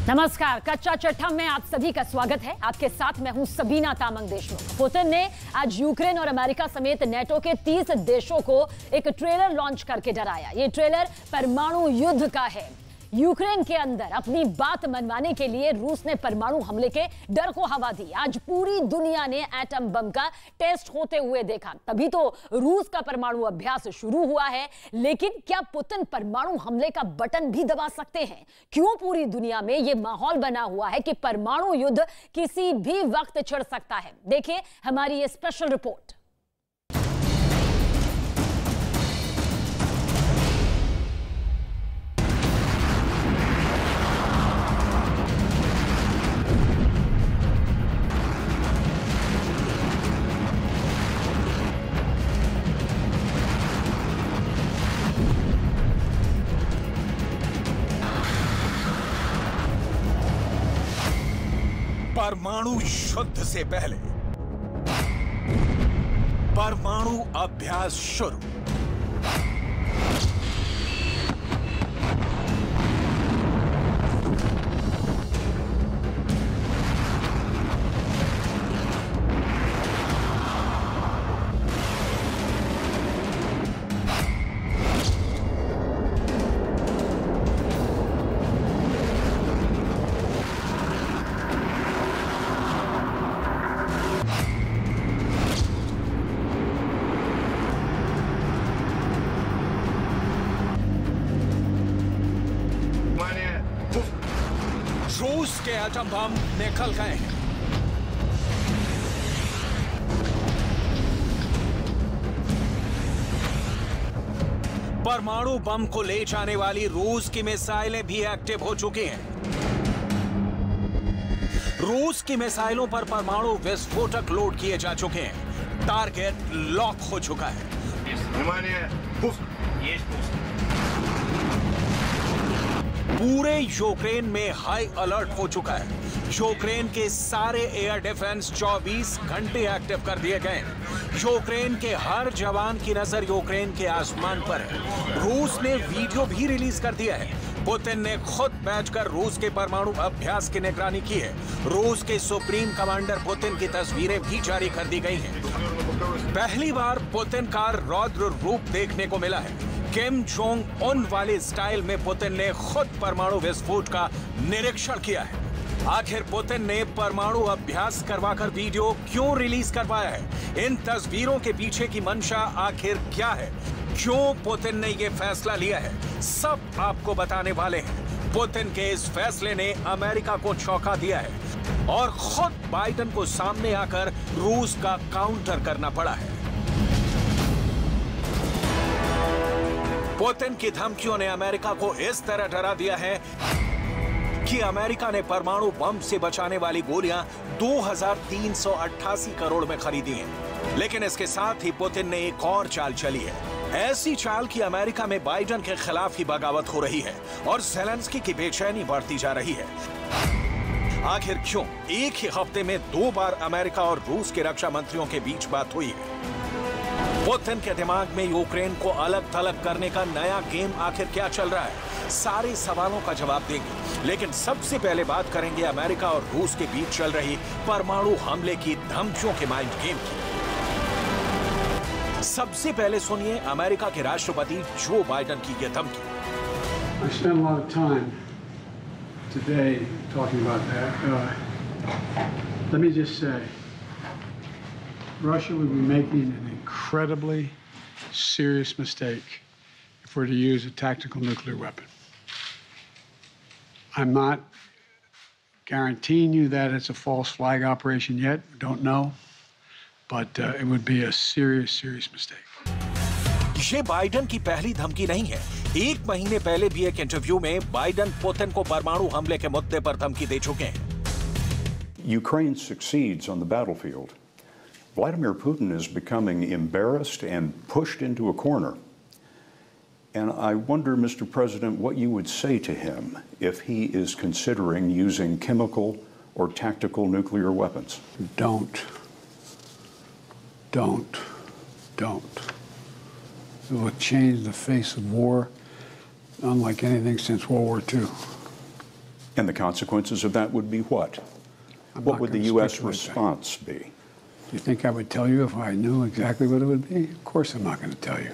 नमस्कार, कच्चा चट्ठा में आप सभी का स्वागत है। आपके साथ मैं हूं सबीना तामंग देशमुख। पुतिन ने आज यूक्रेन और अमेरिका समेत नेटो के 30 देशों को एक ट्रेलर लॉन्च करके डराया। ये ट्रेलर परमाणु युद्ध का है। यूक्रेन के अंदर अपनी बात मनवाने के लिए रूस ने परमाणु हमले के डर को हवा दी। आज पूरी दुनिया ने एटम बम का टेस्ट होते हुए देखा, तभी तो रूस का परमाणु अभ्यास शुरू हुआ है। लेकिन क्या पुतिन परमाणु हमले का बटन भी दबा सकते हैं? क्यों पूरी दुनिया में यह माहौल बना हुआ है कि परमाणु युद्ध किसी भी वक्त छिड़ सकता है? देखिए हमारी ये स्पेशल रिपोर्ट। परमाणु युद्ध से पहले परमाणु अभ्यास शुरू। रूस के एटम बम निकल गए हैं। परमाणु बम को ले जाने वाली रूस की मिसाइलें भी एक्टिव हो चुकी हैं। रूस की मिसाइलों पर परमाणु विस्फोटक लोड किए जा चुके हैं। टारगेट लॉक हो चुका है। पूरे यूक्रेन में हाई अलर्ट हो चुका है। यूक्रेन के सारे एयर डिफेंस 24 घंटे एक्टिव कर दिए गए हैं। यूक्रेन के हर जवान की नजर यूक्रेन के आसमान पर है। रूस ने वीडियो भी रिलीज कर दिया है। पुतिन ने खुद बैठकर रूस के परमाणु अभ्यास की निगरानी की है। रूस के सुप्रीम कमांडर पुतिन की तस्वीरें भी जारी कर दी गई हैं। पहली बार पुतिन का रौद्र रूप देखने को मिला है। किम जोंग उन वाले स्टाइल में पुतिन ने खुद परमाणु विस्फोट का निरीक्षण किया है। आखिर पुतिन ने परमाणु अभ्यास करवाकर वीडियो क्यों रिलीज करवाया है? इन तस्वीरों के पीछे की मंशा आखिर क्या है? क्यों पुतिन ने यह फैसला लिया है? सब आपको बताने वाले हैं। पुतिन के इस फैसले ने अमेरिका को चौंका दिया है और खुद बाइडेन को सामने आकर रूस का काउंटर करना पड़ा है। पुतिन की धमकियों ने अमेरिका को इस तरह डरा दिया है कि अमेरिका ने परमाणु बम से बचाने वाली गोलियां 2388 करोड़ में खरीदी हैं। लेकिन इसके साथ ही पुतिन ने एक और चाल चली है। ऐसी चाल कि अमेरिका में बाइडेन के खिलाफ ही बगावत हो रही है और ज़ेलेंस्की की बेचैनी बढ़ती जा रही है। आखिर क्यों? एक ही हफ्ते में 2 बार अमेरिका और रूस के रक्षा मंत्रियों के बीच बात हुई है। पुतिन के दिमाग में यूक्रेन को अलग थलग करने का नया गेम आखिर क्या चल रहा है? सारे सवालों का जवाब देंगे। लेकिन सबसे पहले बात करेंगे अमेरिका और रूस के बीच चल रही परमाणु हमले की धमकियों के माइंड गेम की। सबसे पहले सुनिए अमेरिका के राष्ट्रपति जो बाइडेन की यह धमकी। I spent a lot of time today talking about that. Let me just say, Russia would be making an incredibly serious mistake if we're to use a tactical nuclear weapon. I'm not guaranteeing you that it's a false flag operation yet. We don't know. But it would be a serious, serious mistake. ये Biden की पहली धमकी नहीं है। 1 महीने पहले भी एक इंटरव्यू में बाइडेन पुतिन को परमाणु हमले के मुद्दे पर धमकी दे चुके हैं। Ukraine succeeds on the battlefield. Vladimir Putin is becoming embarrassed and pushed into a corner. And I wonder, Mr. President, what you would say to him if he is considering using chemical or tactical nuclear weapons. Don't. It will change the face of war unlike anything since World War II. And the consequences of that would be what? What would the U.S. response be? Do you think I would tell you if I knew exactly what it would be? Of course I'm not going to tell you.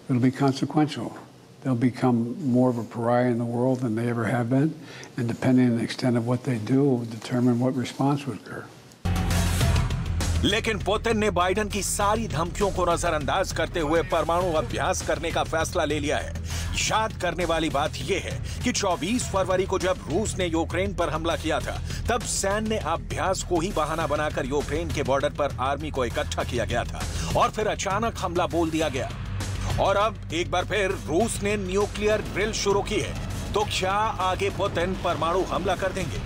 It'll be consequential. They'll become more of a pariah in the world than they ever have been, and depending on the extent of what they do will determine what response would occur. लेकिन Putin ने Biden की सारी धमकियों को नजरअंदाज करते हुए परमाणु अभ्यास करने का फैसला ले लिया है। याद करने वाली बात यह है कि 24 फरवरी को जब रूस ने यूक्रेन पर हमला किया था, तब सैन्य अभ्यास को ही बहाना बनाकर यूक्रेन के बॉर्डर पर आर्मी को इकट्ठा किया गया था और फिर अचानक हमला बोल दिया गया। और अब एक बार फिर रूस ने न्यूक्लियर ड्रिल शुरू की है, तो क्या आगे पुतिन परमाणु हमला कर देंगे?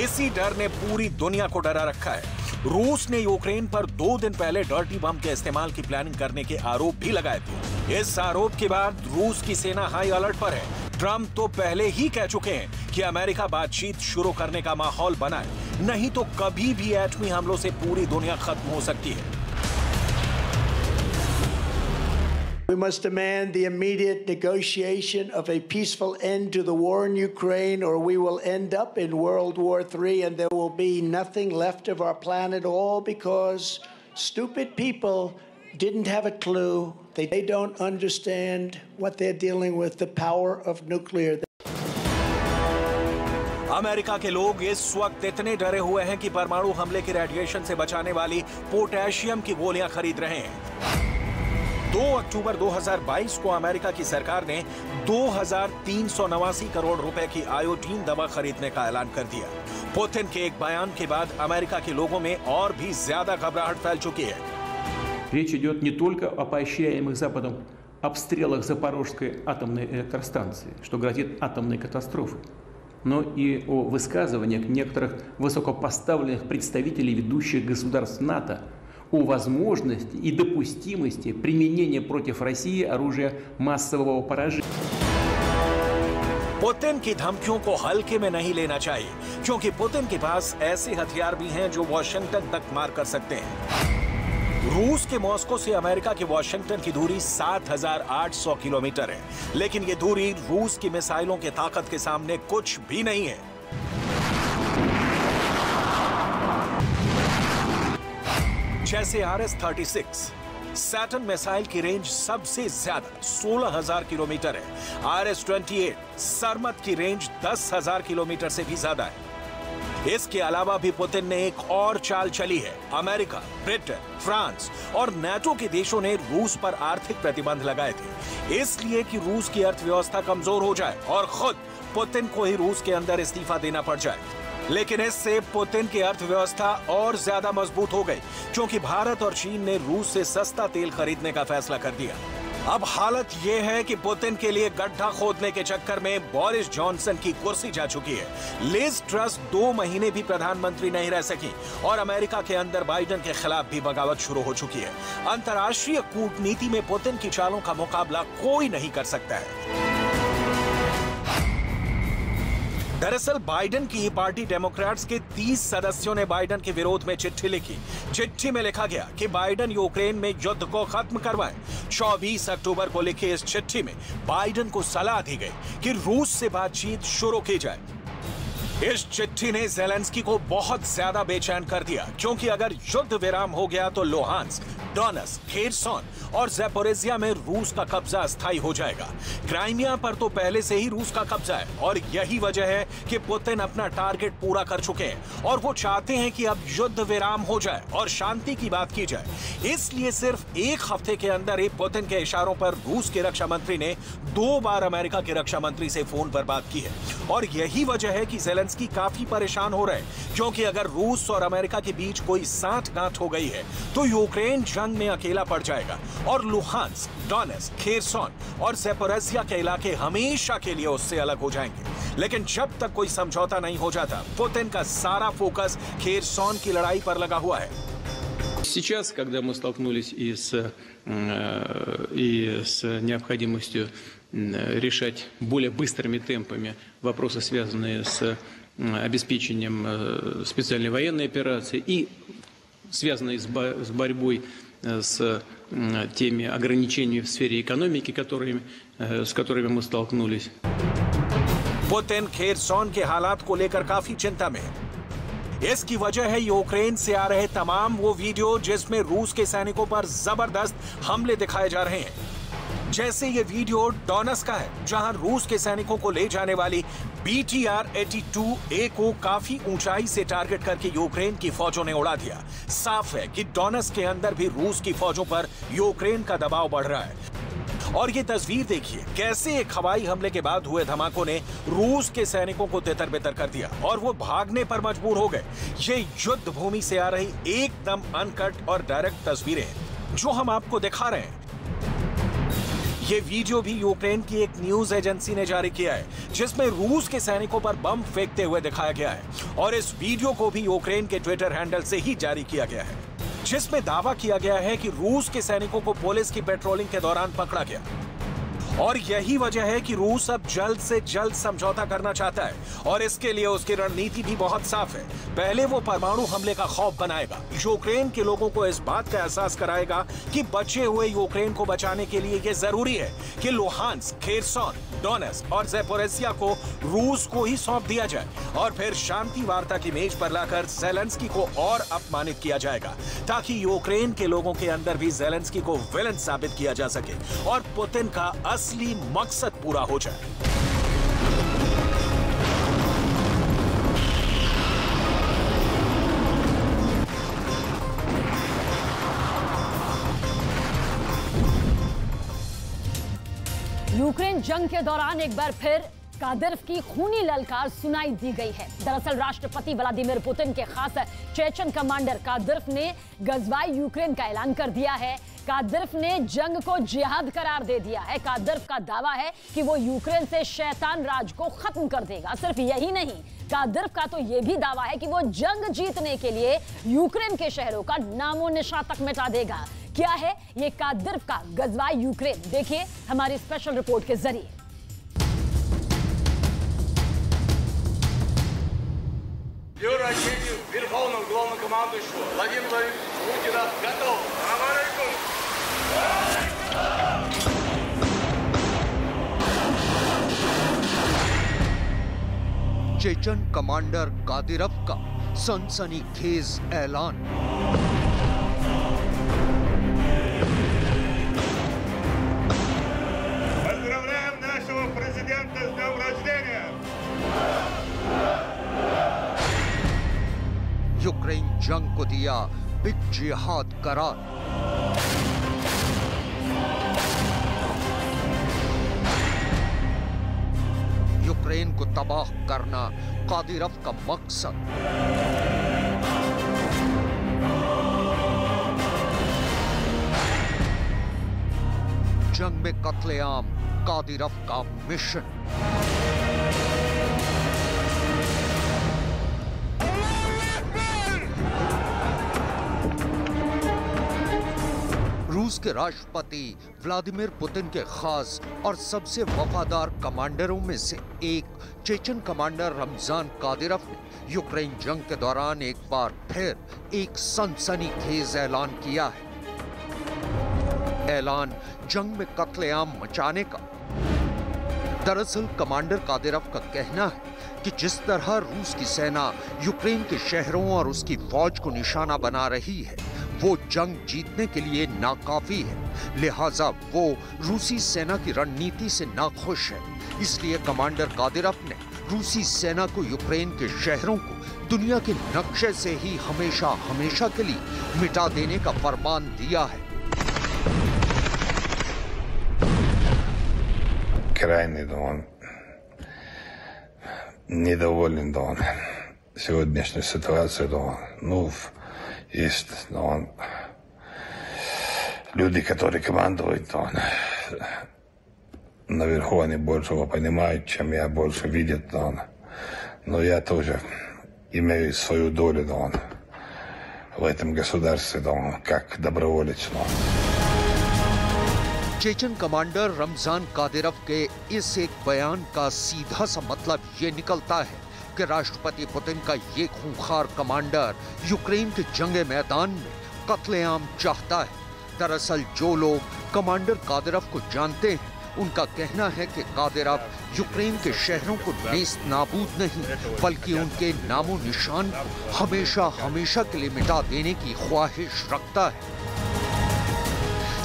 इसी डर ने पूरी दुनिया को डरा रखा है। रूस ने यूक्रेन पर 2 दिन पहले डर्टी बम के इस्तेमाल की प्लानिंग करने के आरोप भी लगाए थे। इस आरोप के बाद रूस की सेना हाई अलर्ट पर है। ट्रंप तो पहले ही कह चुके हैं कि अमेरिका बातचीत शुरू करने का माहौल बनाए, नहीं तो कभी भी एटमी हमलों से पूरी दुनिया खत्म हो सकती है। We must demand the immediate negotiation of a peaceful end to the war in Ukraine, or we will end up in World War III, and there will be nothing left of our planet, all because stupid people didn't have a clue. They don't understand what they're dealing with, the power of nuclear. America के लोग इस वक्त इतने डरे हुए हैं कि परमाणु हमले की रेडिएशन से बचाने वाली पोटेशियम की गोलियां खरीद रहे हैं। 2 अक्टूबर 2022 को अमेरिका की सरकार ने 2389 करोड़ रुपए की आयोडीन दवा खरीदने का ऐलान कर दिया। पुतिन के एक बयान के बाद अमेरिका के लोगों में और भी ज्यादा घबराहट फैल चुकी है। Речь идет не только о поощряемых Западом обстрелах Запорожской атомной электростанции, что грозит атомной катастрофой, но и о высказываниях некоторых высокопоставленных представителей ведущих государств НАТО о возможности и допустимости применения против России оружия массового поражения. पुतिन की धमकियों को हल्के में नहीं लेना चाहिए, क्योंकि पुतिन के पास ऐसे हथियार भी हैं जो वॉशिंगटन तक मार कर सकते हैं। रूस के मॉस्को से अमेरिका के वॉशिंगटन की दूरी 7,800 किलोमीटर है, लेकिन ये दूरी रूस की मिसाइलों की ताकत के सामने कुछ भी नहीं है। जैसे RS-36 सैटर्न मिसाइल की रेंज सबसे ज्यादा 16,000 किलोमीटर है। RS-28 सरमत की रेंज 10,000 किलोमीटर से भी ज्यादा है। इसके अलावा भी पुतिन ने एक और चाल चली है। अमेरिका, ब्रिटेन, फ्रांस और नाटो के देशों ने रूस पर आर्थिक प्रतिबंध लगाए थे, इसलिए कि रूस की अर्थव्यवस्था कमजोर हो जाए और खुद पुतिन को ही रूस के अंदर इस्तीफा देना पड़ जाए। लेकिन इससे पुतिन की अर्थव्यवस्था और ज्यादा मजबूत हो गई, क्योंकि भारत और चीन ने रूस से सस्ता तेल खरीदने का फैसला कर दिया। अब हालत यह है कि पुतिन के लिए गड्ढा खोदने के चक्कर में बोरिस जॉनसन की कुर्सी जा चुकी है। लिज ट्रस 2 महीने भी प्रधानमंत्री नहीं रह सकी और अमेरिका के अंदर बाइडेन के खिलाफ भी बगावत शुरू हो चुकी है। अंतर्राष्ट्रीय कूटनीति में पुतिन की चालों का मुकाबला कोई नहीं कर सकता है। दरअसल बाइडेन की पार्टी डेमोक्रेट्स के 30 सदस्यों ने बाइडेन के विरोध में चिट्ठी लिखी। चिट्ठी में लिखा गया कि बाइडेन यूक्रेन में युद्ध को खत्म करवाएं। 24 अक्टूबर को लिखी इस चिट्ठी में बाइडेन को सलाह दी गई कि रूस से बातचीत शुरू की जाए। इस चिट्ठी ने ज़ेलेंस्की को बहुत ज्यादा बेचैन कर दिया, क्योंकि अगर युद्ध विराम हो गया तो लुहांस्क, डोनेत्स्क, खेरसोन और ज़ैपोरिज़िया में रूस का कब्जा अस्थायी हो जाएगा। क्राइमिया पर तो पहले से ही रूस का कब्जा है और यही वजह है कि पुतिन अपना टारगेट पूरा कर चुके हैं और वो चाहते हैं कि अब युद्ध विराम हो जाए और शांति की बात की जाए। इसलिए सिर्फ 1 हफ्ते के अंदर ही पुतिन के इशारों पर रूस के रक्षा मंत्री ने 2 बार अमेरिका के रक्षा मंत्री से फोन पर बात की है और यही वजह है कि ज़ेलेंस्की काफी परेशान हो रहे हैं, क्योंकि अगर रूस और अमेरिका के बीच कोई साठगांठ हो गई है तो यूक्रेन जंग में अकेला पड़ जाएगा और लुहांस्क, डोनेत्स्क, खेरसोन और ज़ैपोरिज़िया के इलाके हमेशा के लिए उससे अलग हो जाएंगे। लेकिन जब तक कोई समझौता नहीं हो जाता, पुतिन का सारा फोकस खेरसोन की लड़ाई पर लगा हुआ है। Сейчас, когда мы столкнулись и с необходимостью решать более быстрыми темпами вопросы, связанные с обеспечением специальной военной операции и связанные с борьбой с теми ограничениями в сфере экономики, с которыми мы столкнулись. पुतिन खेरसॉन के हालात को लेकर काफी चिंता में है। इसकी वजह है यूक्रेन से आ रहे तमाम वो वीडियो जिसमें रूस के सैनिकों पर जबरदस्त हमले दिखाए जा रहे हैं। जैसे ये वीडियो डोनेट्स्क का है, जहां रूस के सैनिकों को ले जाने वाली BTR-82A को काफी ऊंचाई से टारगेट करके यूक्रेन की फौजों ने उड़ा दिया। साफ है कि डोनेट्स्क के अंदर भी रूस की फौजों पर यूक्रेन का दबाव बढ़ रहा है। और ये तस्वीर देखिए, कैसे एक हवाई हमले के बाद हुए धमाकों ने रूस के सैनिकों को तितर-बितर कर दिया और वो भागने पर मजबूर हो गए। ये युद्ध भूमि से आ रही एकदम अनकट और डायरेक्ट तस्वीरें हैं जो हम आपको दिखा रहे हैं। ये वीडियो भी यूक्रेन की एक न्यूज एजेंसी ने जारी किया है, जिसमें रूस के सैनिकों पर बम फेंकते हुए दिखाया गया है और इस वीडियो को भी यूक्रेन के ट्विटर हैंडल से ही जारी किया गया है, जिसमें दावा किया गया है कि रूस के सैनिकों को पुलिस की पेट्रोलिंग के दौरान पकड़ा गया और यही वजह है कि रूस अब जल्द से जल्द समझौता करना चाहता है और इसके लिए उसकी रणनीति भी बहुत साफ है। पहले वो परमाणु हमले का खौफ बनाएगा, यूक्रेन के लोगों को इस बात का एहसास कराएगा कि बचे हुए यूक्रेन को बचाने के लिए ये जरूरी है कि लुहांस्क, खेरसॉन, डोनेट्स्क और ज़ेपोरिज़िया को रूस को ही सौंप दिया जाए और फिर शांति वार्ता की मेज पर लाकर ज़ेलेंस्की को और अपमानित किया जाएगा, ताकि यूक्रेन के लोगों के अंदर भी ज़ेलेंस्की को विलन साबित किया जा सके और पुतिन का असली मकसद पूरा हो जाए। यूक्रेन जंग के दौरान एक बार फिर कादिरोव की खूनी ललकार सुनाई दी गई है। दरअसल राष्ट्रपति व्लादिमीर पुतिन के खास चेचन कमांडर कादिरोव ने गजवाई यूक्रेन का ऐलान कर दिया है। कादिरोव ने जंग को जिहाद करार दे दिया है। कादिरोव का दावा है कि वो यूक्रेन से शैतान राज को खत्म कर देगा। सिर्फ यही नहीं, कादिरोव का तो ये भी दावा है कि वो जंग जीतने के लिए यूक्रेन के शहरों का नामो निशान तक मिटा देगा। क्या है ये कादिरोव का गजवाई यूक्रेन, देखिए हमारी स्पेशल रिपोर्ट के जरिए। Верховного главнокомандующего Владимира Путина готов. चेचन कमांडर कादिरोव का सनसनीखेज ऐलान। Поздравляем нашего президента с днем рождения! यूक्रेन जंग को दिया बिग जिहाद करार। यूक्रेन को तबाह करना कादिरोव का मकसद। जंग में कत्लेआम कादिरोव का मिशन। रूस के राष्ट्रपति व्लादिमीर पुतिन के खास और सबसे वफादार कमांडरों में से एक चेचन कमांडर रमजान कादिरोव ने यूक्रेन जंग के दौरान एक बार फिर एक सनसनीखेज ऐलान किया है। ऐलान जंग में कत्लेआम मचाने का। दरअसल कमांडर कादिरोव का कहना है कि जिस तरह रूस की सेना यूक्रेन के शहरों और उसकी फौज को निशाना बना रही है, वो जंग जीतने के लिए नाकाफी है। लिहाजा वो रूसी सेना की रणनीति से नाखुश है। इसलिए कमांडर कादिरोव ने रूसी सेना को यूक्रेन के शहरों को दुनिया के नक्शे से ही हमेशा हमेशा के लिए मिटा देने का फरमान दिया है। Крайне да он недоволен, да он сегодняшней ситуацией, да он, ну, есть, да он, люди, которые командуют, да он, наверху они больше его понимают, чем я, больше видят, да он, но я тоже имею свою долю, да он, в этом государстве, да он, как доброволец, да он. चेचन कमांडर रमजान कादिरोव के इस एक बयान का सीधा सा मतलब ये निकलता है कि राष्ट्रपति पुतिन का ये खूंखार कमांडर यूक्रेन के जंगे मैदान में कत्लेआम चाहता है। दरअसल जो लोग कमांडर कादिरोव को जानते हैं उनका कहना है कि कादिरोव यूक्रेन के शहरों को नेस्त नाबूद नहीं बल्कि उनके नामो निशान हमेशा हमेशा के लिए मिटा देने की ख्वाहिश रखता है।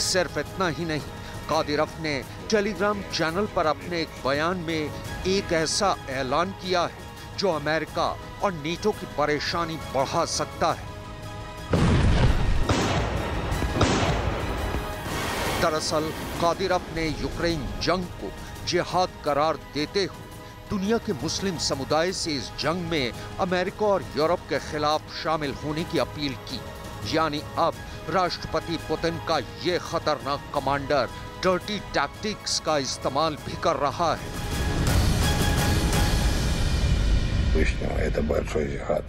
सिर्फ इतना ही नहीं, कादिरोव ने टेलीग्राम चैनल पर अपने एक बयान में एक ऐसा ऐलान किया है जो अमेरिका और नेटो की परेशानी बढ़ा सकता है। दरअसल कादिरोव ने यूक्रेन जंग को जिहाद करार देते हुए दुनिया के मुस्लिम समुदाय से इस जंग में अमेरिका और यूरोप के खिलाफ शामिल होने की अपील की। यानी अब राष्ट्रपति पुतिन का ये खतरनाक कमांडर डर्टी टैक्टिक्स का इस्तेमाल भी कर रहा है। Это большой джихад.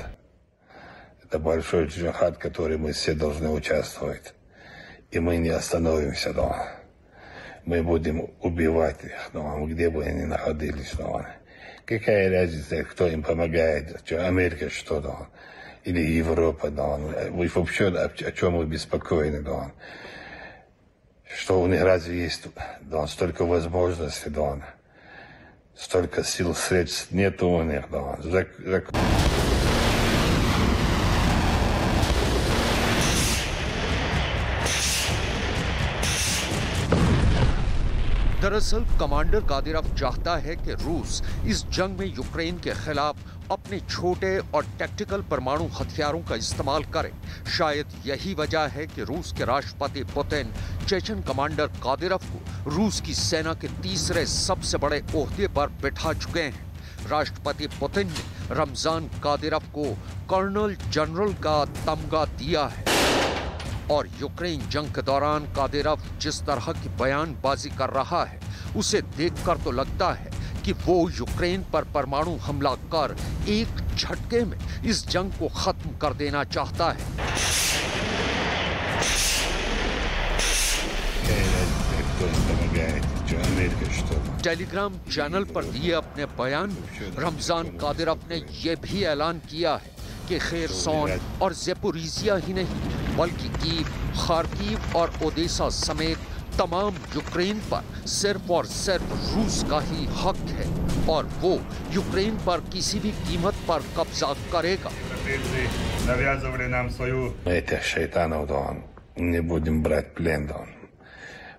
Это большой джихад, в который мы все должны участвовать. И мы не остановимся, да. Мы будем убивать их, да, где бы они находились, да. Какая разница, кто им помогает, Америка что, да, или Европа, да. Вы вообще о чем вы беспокоены, да. Что у них разве есть, да, столько возможностей, да. Столько сил, средств нет у них, да. दरअसल कमांडर कादिरोव चाहता है कि रूस इस जंग में यूक्रेन के खिलाफ अपने छोटे और टैक्टिकल परमाणु हथियारों का इस्तेमाल करे। शायद यही वजह है कि रूस के राष्ट्रपति पुतिन चेचन कमांडर कादिरोव को रूस की सेना के तीसरे सबसे बड़े ओहदे पर बिठा चुके हैं। राष्ट्रपति पुतिन ने रमजान कादिरोव को कर्नल जनरल का तमगा दिया है और यूक्रेन जंग के दौरान कादिरोव जिस तरह की बयानबाजी कर रहा है उसे देखकर तो लगता है कि वो यूक्रेन पर परमाणु हमला कर एक झटके में इस जंग को खत्म कर देना चाहता है। टेलीग्राम चैनल पर दिए अपने बयान में रमजान कादिरोव ने यह भी ऐलान किया है कि खेरसोन और ज़ेपोरिजिया ही नहीं बल्कि कीव, खार्किव और ओडेसा समेत तमाम यूक्रेन पर सिर्फ और सिर्फ रूस का ही हक है और वो यूक्रेन पर किसी भी कीमत पर कब्जा करेगा। Этих шайтанов, да, не будем брать плен, да,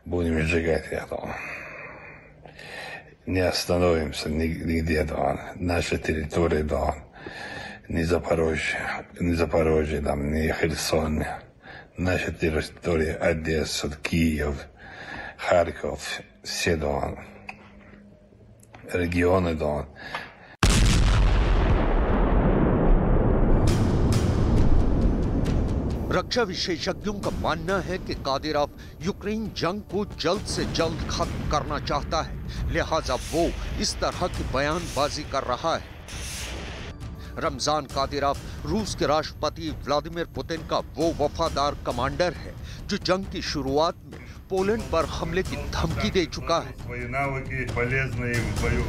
будем сжигать их, да. Не остановимся нигде, да, наша территория, да, не Запорожье, да, не Херсон, наша территория, Одесса, Киев, Харьков, все, да, регионы, да. रक्षा विशेषज्ञों का मानना है कि कादिरोव यूक्रेन जंग को जल्द से जल्द खत्म करना चाहता है, लिहाजा वो इस तरह की बयानबाजी कर रहा है। रमजान कादिरोव रूस के राष्ट्रपति व्लादिमीर पुतिन का वो वफादार कमांडर है जो जंग की शुरुआत में पोलैंड पर हमले की धमकी दे चुका है।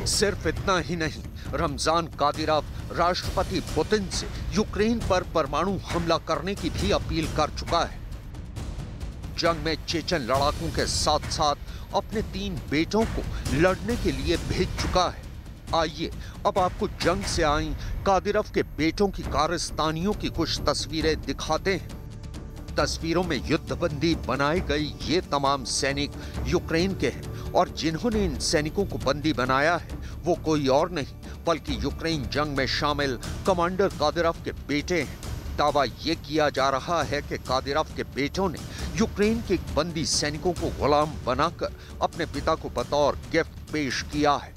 सिर्फ इतना ही नहीं, रमजान कादिरोव राष्ट्रपति पुतिन से यूक्रेन पर परमाणु हमला करने की भी अपील कर चुका है। जंग में चेचन लड़ाकों के साथ साथ अपने 3 बेटों को लड़ने के लिए भेज चुका है। आइए अब आपको जंग से आई कादिरोव के बेटों की कारस्तानियों की कुछ तस्वीरें दिखाते हैं। तस्वीरों में युद्धबंदी बनाए गए ये तमाम सैनिक यूक्रेन के हैं और जिन्होंने इन सैनिकों को बंदी बनाया है वो कोई और नहीं बल्कि यूक्रेन जंग में शामिल कमांडर कादिरोव के बेटे हैं। दावा ये किया जा रहा है कि कादिरोव के बेटों ने यूक्रेन के बंदी सैनिकों को गुलाम बनाकर अपने पिता को बतौर गिफ्ट पेश किया है।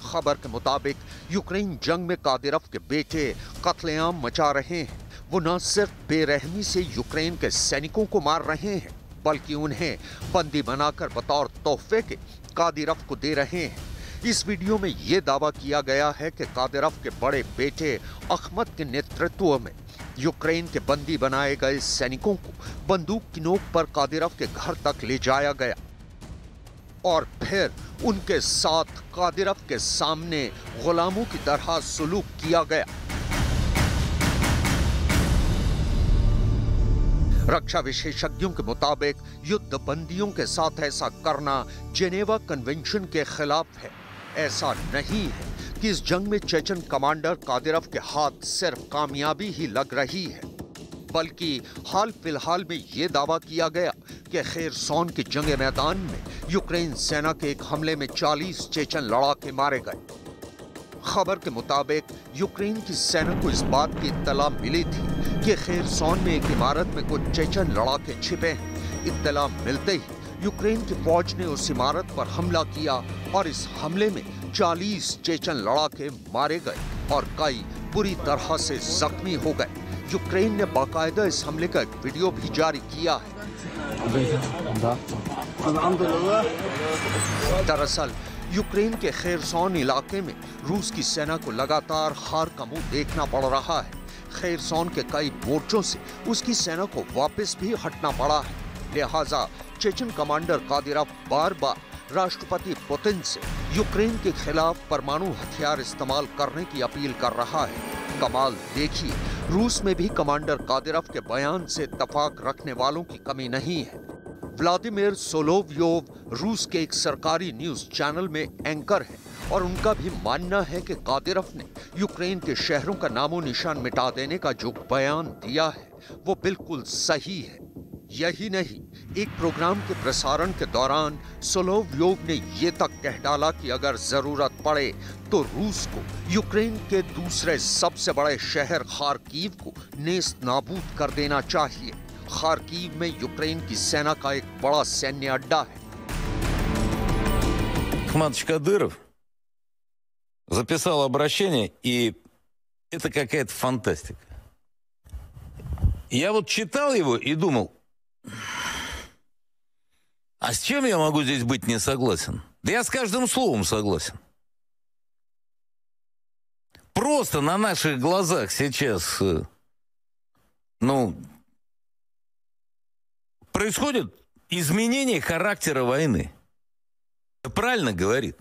खबर के मुताबिक यूक्रेन जंग में कादिरोव के बेटे कत्लेआम मचा रहे हैं। वो न सिर्फ बेरहमी से यूक्रेन के सैनिकों को मार रहे हैं बल्कि उन्हें बंदी बनाकर बतौर तोहफे के कादिरोव को दे रहे हैं। इस वीडियो में ये दावा किया गया है कि कादिरोव के बड़े बेटे अहमद के नेतृत्व में यूक्रेन के बंदी बनाए गए सैनिकों को बंदूक की नोक पर कादिरोव के घर तक ले जाया गया और फिर उनके साथ कादिरोव के सामने गुलामों की तरह सुलूक किया गया। रक्षा विशेषज्ञों के मुताबिक युद्ध बंदियों के साथ ऐसा करना जेनेवा कन्वेंशन के खिलाफ है। ऐसा नहीं है कि इस जंग में चेचन कमांडर कादिरोव के हाथ सिर्फ कामयाबी ही लग रही है, बल्कि हाल फिलहाल में यह दावा किया गया कि खेरसॉन के जंग मैदान में यूक्रेन सेना के एक हमले में 40 चेचन लड़ाके मारे गए। खबर के मुताबिक यूक्रेन की सेना को इस बात की इत्तला मिली थी कि खेरसॉन में एक इमारत में कुछ चेचन लड़ाके छिपे हैं। इत्तला मिलते ही यूक्रेन की फौज ने उस इमारत पर हमला किया और इस हमले में 40 चेचन लड़ाके मारे गए और कई बुरी तरह से जख्मी हो गए। यूक्रेन ने बाकायदा इस हमले का एक वीडियो भी जारी किया है। दरअसल यूक्रेन के खेरसॉन इलाके में रूस की सेना को लगातार हार का मुंह देखना पड़ रहा है। खेरसॉन के कई मोर्चों से उसकी सेना को वापस भी हटना पड़ा है। लिहाजा चेचन कमांडर कादिरोव बार बार राष्ट्रपति पुतिन से यूक्रेन के खिलाफ परमाणु हथियार इस्तेमाल करने की अपील कर रहा है। कमाल देखिए, रूस में भी कमांडर कादिरोव के बयान से इत्तेफाक रखने वालों की कमी नहीं है। व्लादिमीर सोलोव्योव रूस के एक सरकारी न्यूज चैनल में एंकर हैं और उनका भी मानना है कि कादिरोव ने यूक्रेन के शहरों का नामो निशान मिटा देने का जो बयान दिया है वो बिल्कुल सही है। यही नहीं, एक प्रोग्राम के प्रसारण के दौरान सोलोव्योव ने ये तक कह डाला कि अगर जरूरत पड़े तो रूस को यूक्रेन के दूसरे सबसे बड़े शहर खार्कीव को नेस्त नाबूद कर देना चाहिए। खार्कीव में यूक्रेन की सेना का एक बड़ा सैन्य अड्डा है। Ахматович Кадыров записал обращение, и это какая-то фантастика. Я вот читал его и думал, а с чем я могу здесь быть не согласен? Да я с каждым словом согласен. Просто на наших глазах сейчас, происходит изменение характера войны. Правильно говорит.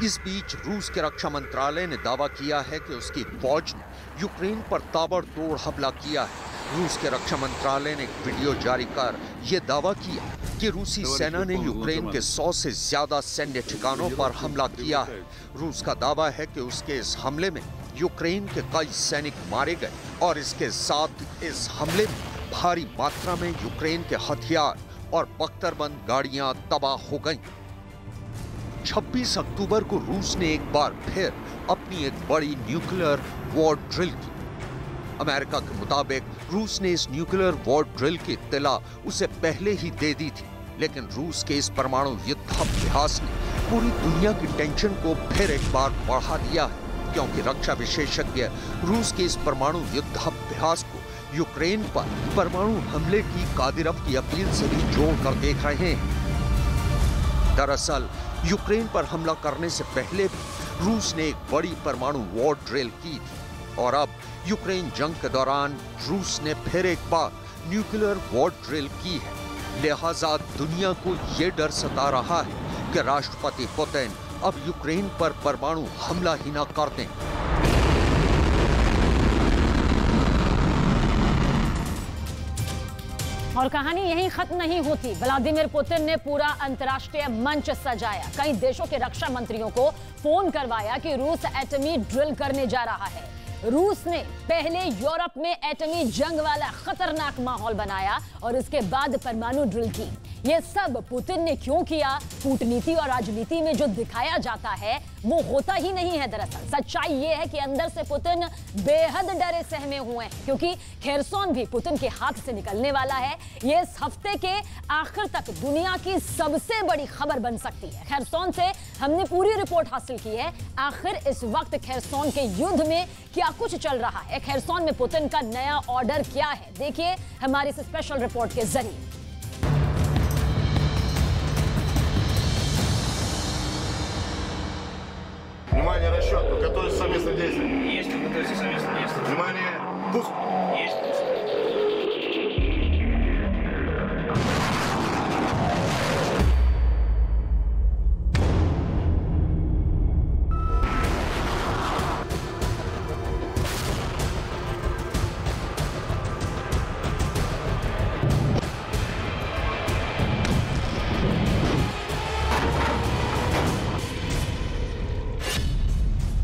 इस बीच रूस के रक्षा मंत्रालय ने दावा किया है कि उसकी फौज ने यूक्रेन पर ताबड़तोड़ हमला किया है। रूस के रक्षा मंत्रालय ने एक वीडियो जारी कर यह दावा किया कि रूसी सेना ने यूक्रेन के 100 से ज्यादा सैन्य ठिकानों पर हमला किया है। रूस का दावा है कि उसके इस हमले में यूक्रेन के कई सैनिक मारे गए और इसके साथ इस हमले में भारी मात्रा में यूक्रेन के हथियार और बख्तरबंद गाड़ियां तबाह हो गईं। 26 अक्टूबर को रूस ने एक बार फिर अपनी एक बड़ी न्यूक्लियर वॉर ड्रिल की। अमेरिका के मुताबिक रूस ने इस न्यूक्लियर वॉर ड्रिल की इत्तला उसे पहले ही दे दी थी, लेकिन रूस के इस परमाणु युद्धाभ्यास ने पूरी दुनिया की टेंशन को फिर एक बार बढ़ा दिया है, क्योंकि रक्षा विशेषज्ञ रूस के इस परमाणु युद्धाभ्यास को यूक्रेन पर परमाणु हमले की कादिरोव की अपील से भी जोड़कर देख रहे हैं। दरअसल यूक्रेन पर हमला करने से पहले भी रूस ने एक बड़ी परमाणु वॉर ड्रिल की थी और अब यूक्रेन जंग के दौरान रूस ने फिर एक बार न्यूक्लियर वॉर ड्रिल की है। लिहाजा दुनिया को यह डर सता रहा है कि राष्ट्रपति पुतिन अब यूक्रेन पर परमाणु हमला ही न कर दें। और कहानी यहीं खत्म नहीं होती। व्लादिमीर पुतिन ने पूरा अंतर्राष्ट्रीय मंच सजाया, कई देशों के रक्षा मंत्रियों को फोन करवाया कि रूस एटमी ड्रिल करने जा रहा है। रूस ने पहले यूरोप में एटमी जंग वाला खतरनाक माहौल बनाया और इसके बाद परमाणु ड्रिल की। ये सब पुतिन ने क्यों किया? कूटनीति और राजनीति में जो दिखाया जाता है वो होता ही नहीं है। दरअसल सच्चाई ये है कि अंदर से पुतिन बेहद डरे सहमे हुए हैं, क्योंकि खेरसॉन भी पुतिन के हाथ से निकलने वाला है। ये इस हफ्ते के आखिर तक दुनिया की सबसे बड़ी खबर बन सकती है। खेरसॉन से हमने पूरी रिपोर्ट हासिल की है। आखिर इस वक्त खेरसॉन के युद्ध में क्या कुछ चल रहा है, खेरसॉन में पुतिन का नया ऑर्डर क्या है, देखिए हमारी इस स्पेशल रिपोर्ट के जरिए। Внимание, расчет. Готовится совместное действие. Есть, готовится совместное действие. Внимание, пуск. Есть.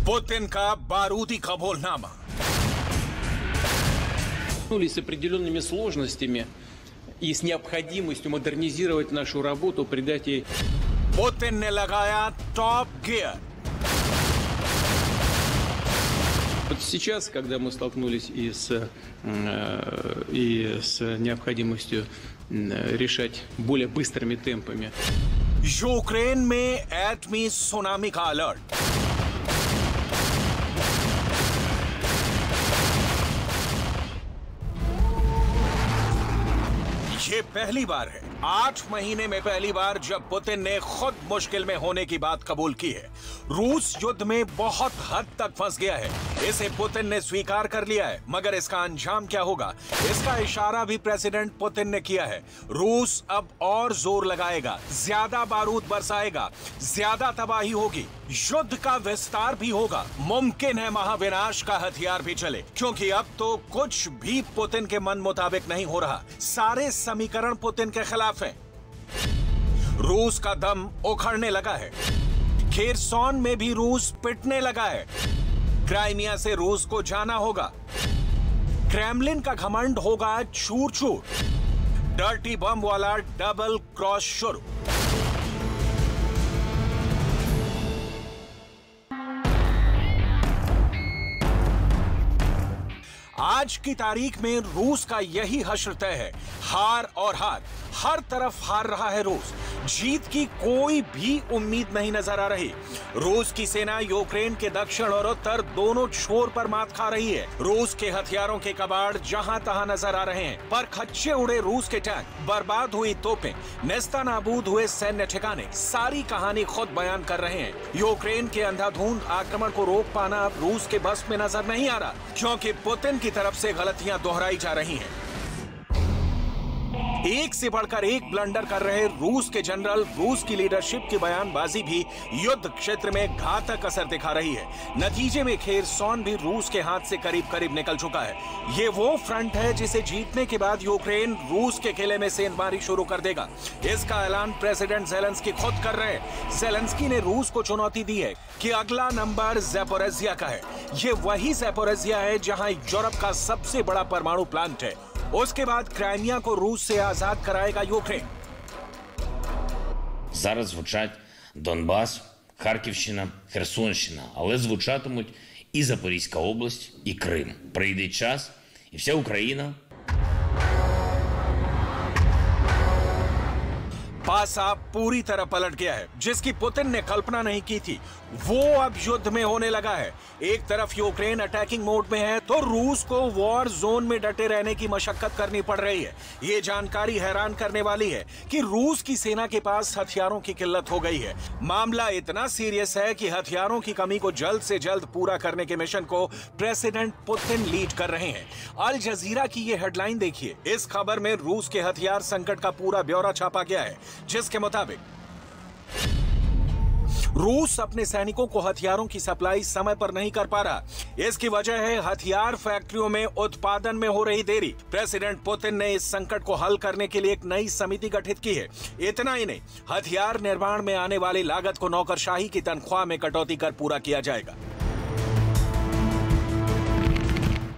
पुतिन का बारूदी कबूलनामा। С определенными сложностями и с необходимостью модернизировать нашу работу, придать ей. पुतिन ने लगाया टॉप गियर। Вот сейчас, когда мы столкнулись и с необходимостью решать более быстрыми темпами. यूक्रेन में एटमी सुनामी का अलर्ट। ये पहली बार है 8 महीने में पहली बार जब पुतिन ने खुद मुश्किल में होने की बात कबूल की है। रूस युद्ध में बहुत हद तक फंस गया है, इसे पुतिन ने स्वीकार कर लिया है, मगर इसका अंजाम क्या होगा, इसका इशारा भी प्रेसिडेंट पुतिन ने किया है। रूस अब और जोर लगाएगा, ज्यादा बारूद बरसाएगा, ज्यादा तबाही होगी, युद्ध का विस्तार भी होगा, मुमकिन है महाविनाश का हथियार भी चले, क्योंकि अब तो कुछ भी पुतिन के मन मुताबिक नहीं हो रहा। सारे समीकरण पुतिन के खिलाफ हैं। रूस का दम उखड़ने लगा है। खेरसॉन में भी रूस पिटने लगा है। क्राइमिया से रूस को जाना होगा। क्रेमलिन का घमंड होगा चूर चूर। डर्टी बम वाला डबल क्रॉस शुरू। आज की तारीख में रूस का यही हश्र तय है। हार और हार, हर तरफ हार रहा है रूस। जीत की कोई भी उम्मीद नहीं नजर आ रही। रूस की सेना यूक्रेन के दक्षिण और उत्तर दोनों छोर पर मात खा रही है। रूस के हथियारों के कबाड़ जहां तहां नजर आ रहे हैं, पर खच्चे उड़े रूस के टैंक, बर्बाद हुई तोपें, नेस्तनाबूद हुए सैन्य ठिकाने, सारी कहानी खुद बयान कर रहे हैं। यूक्रेन के अंधाधुंध आक्रमण को रोक पाना अब रूस के बस में नजर नहीं आ रहा, क्योंकि पुतिन की तरफ से गलतियां दोहराई जा रही हैं। एक से बढ़कर एक ब्लंडर कर रहे रूस के जनरल, रूस की लीडरशिप की बयानबाजी भी युद्ध क्षेत्र में घातक असर दिखा रही है। नतीजे में खेरसॉन भी रूस के हाथ से करीब करीब निकल चुका है। ये वो फ्रंट है जिसे जीतने के बाद यूक्रेन रूस के किले में सेंधमारी शुरू कर देगा। इसका ऐलान प्रेसिडेंट ज़ेलेंस्की खुद कर रहे हैं। ज़ेलेंस्की ने रूस को चुनौती दी है कि अगला नंबर ज़ैपोरिज़िया का है। ये वही ज़ैपोरिज़िया है जहां यूरोप का सबसे बड़ा परमाणु प्लांट है। उसके बाद क्राइमिया को रूस से आजाद कराएगा यूक्रेन। Зараз звучать Донбас, Харківщина, Херсонщина, але звучатимуть і Запорізька область, і Крим. Прийде час, і вся Україна. पासा पूरी तरह पलट गया है। जिसकी पुतिन ने कल्पना नहीं की थी वो अब युद्ध में होने लगा है। एक तरफ यूक्रेन अटैकिंग मोड में है तो रूस को वॉर जोन में डटे रहने की मशक्कत करनी पड़ रही है। ये जानकारी हैरान करने वाली है कि रूस की सेना के पास हथियारों की किल्लत हो गई है। मामला इतना सीरियस है कि हथियारों की कमी को जल्द से जल्द पूरा करने के मिशन को प्रेसिडेंट पुतिन लीड कर रहे हैं। अल जजीरा की ये हेडलाइन देखिए। इस खबर में रूस के हथियार संकट का पूरा ब्यौरा छापा गया है, जिसके मुताबिक रूस अपने सैनिकों को हथियारों की सप्लाई समय पर नहीं कर पा रहा। इसकी वजह है हथियार फैक्ट्रियों में उत्पादन में हो रही देरी। प्रेसिडेंट पुतिन ने इस संकट को हल करने के लिए एक नई समिति गठित की है। इतना ही नहीं, हथियार निर्माण में आने वाली लागत को नौकरशाही की तनख्वाह में कटौती कर पूरा किया जाएगा।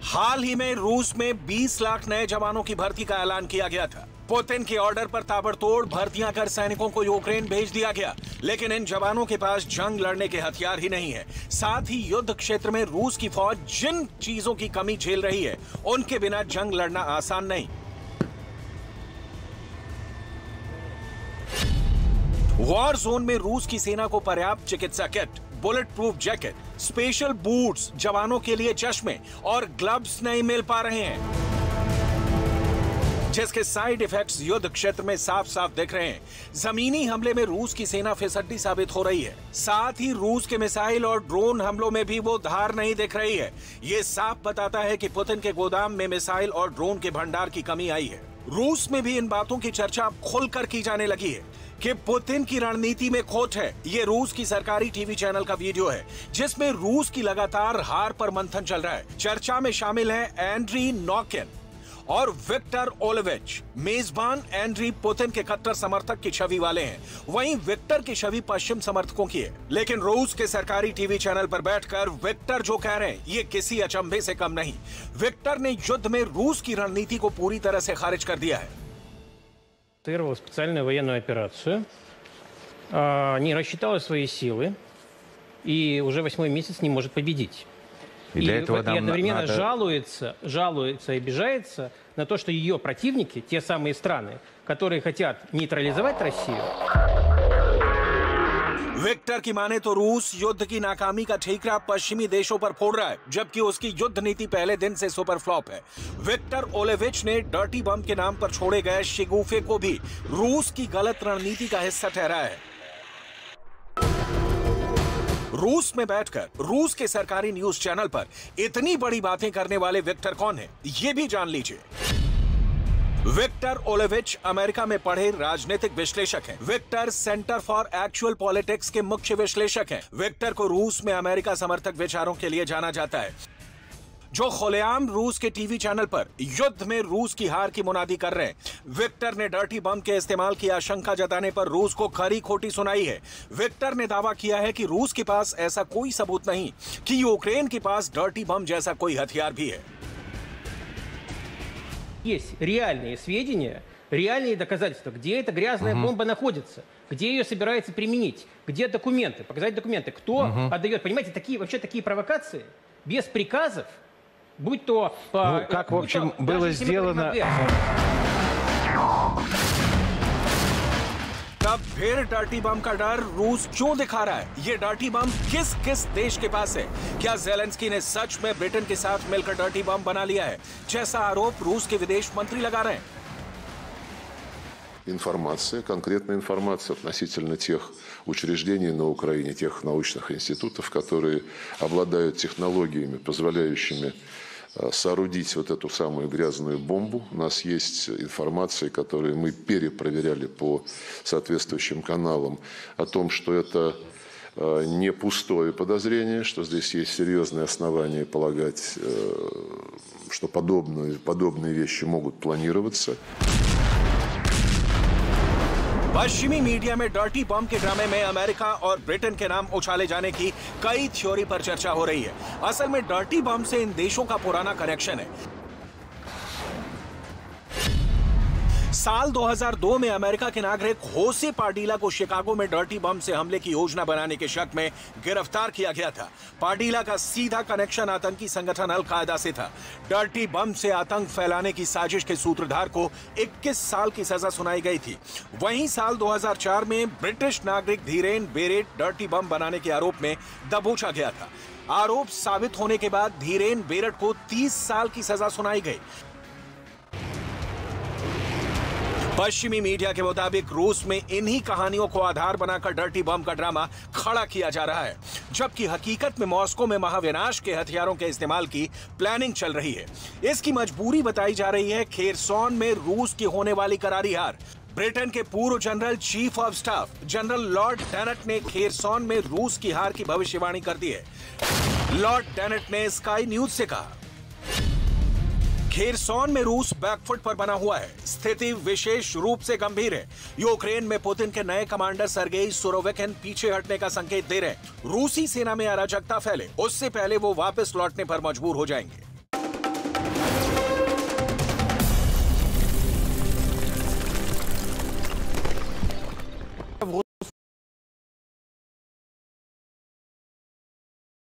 हाल ही में रूस में 20 लाख नए जवानों की भर्ती का ऐलान किया गया था। पुतिन के ऑर्डर पर ताबड़तोड़ भर्तियां कर सैनिकों को यूक्रेन भेज दिया गया, लेकिन इन जवानों के पास जंग लड़ने के हथियार ही नहीं है। साथ ही युद्ध क्षेत्र में रूस की फौज जिन चीजों की कमी झेल रही है उनके बिना जंग लड़ना आसान नहीं। वॉर जोन में रूस की सेना को पर्याप्त चिकित्सा kit, bullet proof jacket, special boots, जवानों के लिए चश्मे और ग्लव्स नहीं मिल पा रहे हैं, जिसके साइड इफेक्ट्स युद्ध क्षेत्र में साफ साफ दिख रहे हैं। जमीनी हमले में रूस की सेना फिसड्डी साबित हो रही है। साथ ही रूस के मिसाइल और ड्रोन हमलों में भी वो धार नहीं दिख रही है। ये साफ बताता है कि पुतिन के गोदाम में मिसाइल और ड्रोन के भंडार की कमी आई है। रूस में भी इन बातों की चर्चा खुलकर की जाने लगी है कि पुतिन की रणनीति में खोट है। ये रूस की सरकारी टीवी चैनल का वीडियो है जिसमें रूस की लगातार हार पर मंथन चल रहा है। चर्चा में शामिल है एंड्री नॉकिन और विक्टर ओलेविच मेजबान एंड्री पुतिन के कट्टर समर्थक की छवि वाले हैं। वहीं विक्टर की छवि पश्चिम समर्थकों की है। लेकिन रूस के सरकारी टीवी चैनल पर बैठकर विक्टर जो कह रहे हैं ये किसी अचंभे से कम नहीं। विक्टर ने युद्ध में रूस की रणनीति को पूरी तरह से खारिज कर दिया है। Специальную военную операцию, не рассчитала свои силы и уже 8-й месяц не может победить. И одновременно жалуется и обижается на то, что ее противники, те самые страны, которые хотят нейтрализовать Россию. विक्टर की माने तो रूस युद्ध की नाकामी का ठीकरा पश्चिमी देशों पर फोड़ रहा है, जबकि उसकी युद्ध नीति पहले दिन से सुपर फ्लॉप है। विक्टर ओलेविच ने डर्टी बम के नाम पर छोड़े गए शिगुफे को भी रूस की गलत रणनीति का हिस्सा ठहराया है। रूस में बैठकर रूस के सरकारी न्यूज चैनल पर इतनी बड़ी बातें करने वाले विक्टर कौन है, ये भी जान लीजिए। विक्टर ओलेविच अमेरिका में पढ़े राजनीतिक विश्लेषक हैं। Victor Centre for Actual Politics के मुख्य विश्लेषक हैं। विक्टर को रूस में अमेरिका समर्थक विचारों के लिए जाना जाता है, जो खुलेआम रूस के टीवी चैनल पर युद्ध में रूस की हार की मुनादी कर रहे हैं। विक्टर ने डर्टी बम के इस्तेमाल की आशंका जताने पर रूस को खरी खोटी सुनाई है। विक्टर ने दावा किया है कि रूस के पास ऐसा कोई सबूत नहीं कि यूक्रेन के पास डर्टी बम जैसा कोई हथियार भी है। Есть реальные сведения, реальные доказательства, где эта грязная бомба находится, где ее собираются применить, где документы, показать документы, кто отдает. Понимаете, такие провокации без приказов, будь то... как, в общем, было сделано... तब फिर डर्टी बम का डर रूस क्यों दिखा रहा है? ये डर्टी बम किस किस देश के पास है? क्या ज़ेलेंस्की ने सच में ब्रिटेन के साथ मिलकर डर्टी बम बना लिया है, जैसा आरोप रूस के विदेश मंत्री लगा रहे हैं? Информация, конкретная информация относительно тех учреждений на Украине, тех научных институтов, которые обладают технологиями, позволяющими соорудить вот эту самую грязную бомбу. У нас есть информация, которую мы перепроверяли по соответствующим каналам, о том, что это не пустое подозрение, что здесь есть серьезные основания полагать, что подобные вещи могут планироваться. पश्चिमी मीडिया में डर्टी बम के ड्रामे में अमेरिका और ब्रिटेन के नाम उछाले जाने की कई थ्योरी पर चर्चा हो रही है। असल में डर्टी बम से इन देशों का पुराना कनेक्शन है। साल 2002 में अमेरिका के नागरिक होसे पार्डिला को शिकागो में डर्टी बम से हमले की योजना बनाने के शक में गिरफ्तार किया गया था। पार्डिला का सीधा कनेक्शन आतंकी संगठन अल कायदा से था। डर्टी बम से आतंक फैलाने की साजिश के सूत्रधार को 21 साल की सजा सुनाई गई थी। वहीं साल 2004 में ब्रिटिश नागरिक धीरेन बेरेट डर्टी बम बनाने के आरोप में दबोचा गया था। आरोप साबित होने के बाद धीरेन बेरेट को 30 साल की सजा सुनाई गई। पश्चिमी मीडिया के मुताबिक रूस में इन्हीं कहानियों को आधार बनाकर डर्टी बम का ड्रामा खड़ा किया जा रहा है, जबकि हकीकत में मॉस्को में महाविनाश के हथियारों के इस्तेमाल की प्लानिंग चल रही है। इसकी मजबूरी बताई जा रही है खेरसॉन में रूस की होने वाली करारी हार। ब्रिटेन के पूर्व general chief of staff general lord Dannatt ने खेरसॉन में रूस की हार की भविष्यवाणी कर दी है। लॉर्ड डेनेट ने स्काई न्यूज से कहा, खेरसॉन में रूस बैकफुट पर बना हुआ है। स्थिति विशेष रूप से गंभीर है। यूक्रेन में पुतिन के नए कमांडर सर्गेई सुरोविकिन पीछे हटने का संकेत दे रहे हैं। रूसी सेना में अराजकता फैले उससे पहले वो वापस लौटने पर मजबूर हो जाएंगे।